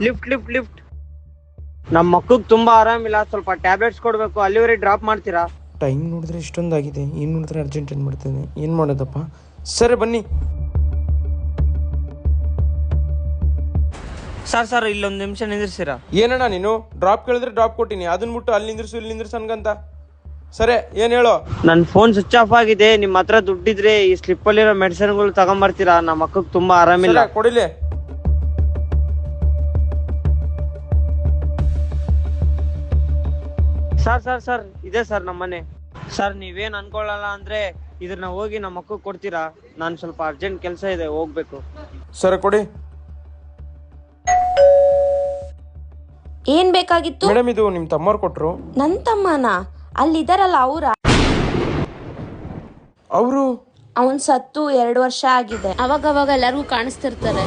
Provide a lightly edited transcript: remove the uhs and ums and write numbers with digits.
Lift lift lift. ನಮ್ಮ ಮಕ್ಕಳಿಗೆ ತುಂಬಾ ಆರಾಮಿಲ್ಲ, ಸ್ವಲ್ಪ ಟ್ಯಾಬ್ಲೆಟ್ಸ್ ಕೊಡ್ಬೇಕು, ಅಲ್ಲಿವರೆಗೆ ಡ್ರಾಪ್ ಮಾಡ್ತೀರಾ? ಟೈಮ್ ನೋಡಿದ್ರೆ ಇಷ್ಟೊಂದಾಗಿದೆ, ಏನು ನೋಡಿದ್ರೆ ಅರ್ಜೆಂಟ್ ಏನು ಮಾಡ್ತೇನೆ, ಏನು ಮಾಡೋದಪ್ಪ. ಸರಿ ಬನ್ನಿ. ಸರ್ ಇಲ್ಲೊಂದು ನಿಮಿಷ ನಿಂದಿರ್ಸಿರಾ? ಏನಣ್ಣ ನೀನು ಡ್ರಾಪ್ ಕೇಳಿದ್ರೆ ಡ್ರಾಪ್ ಕೊಟ್ಟಿನಿ, ಅದನ್ನ ಬಿಟ್ಟು ಅಲ್ಲಿ ನಿಂದ್ರಿಸು ಇಲ್ಲಿ ನಿಂದ್ರಿಸು ಅನ್ಕಂತ. ಸರಿ ಏನು ಹೇಳೋ? ನನ್ನ ಫೋನ್ ಸ್ವಿಚ್ ಆಫ್ ಆಗಿದೆ, ನಿಮ್ಮ ಹತ್ರ ದುಡ್ಡಿದ್ರೆ ಈ ಸ್ಲಿಪ್ ಅಲ್ಲಿರೋ ಮೆಡಿಸಿನ್ಗಳು ತಗೊಂಬರ್ತೀರಾ? ನಮ್ಮ ಮಕ್ಕಳಿಗೆ ತುಂಬಾ ಆರಾಮಿಲ್ಲ. ಕೊಡಿಲೆ. ಸರ್ ಇದೆ ಸರ್ ನಮ್ಮನೆ. ಸರ್ ನೀವೇನ್ ಅನ್ಕೊಳ್ಳಲ್ಲ ಅಂದ್ರೆ ಇದನ್ನ ಹೋಗಿ ನಮ್ಮ ಮಕ್ಕಳಿಗೆ ಕೊಡ್ತೀರಾ? ನಾನು ಸ್ವಲ್ಪ ಅರ್ಜೆಂಟ್ ಕೆಲಸ ಇದೆ, ಹೋಗ್ಬೇಕು. ಸರಿ ಕೊಡಿ. ಏನ್ ಬೇಕಾಗಿತ್ತು? ಮೇಡಮ್ ಇದು ನಿಮ್ ತಮ್ಮವ್ರು ಕೊಟ್ರು. ನನ್ ತಮ್ಮನ? ಅಲ್ಲಿದಾರಲ್ಲ ಅವರು ಅವನ್ ಸತ್ತು 2 ವರ್ಷ ಆಗಿದೆ. ಅವಾಗ ಎಲ್ಲರಿಗೂ ಕಾಣಿಸ್ತಿರ್ತಾರೆ.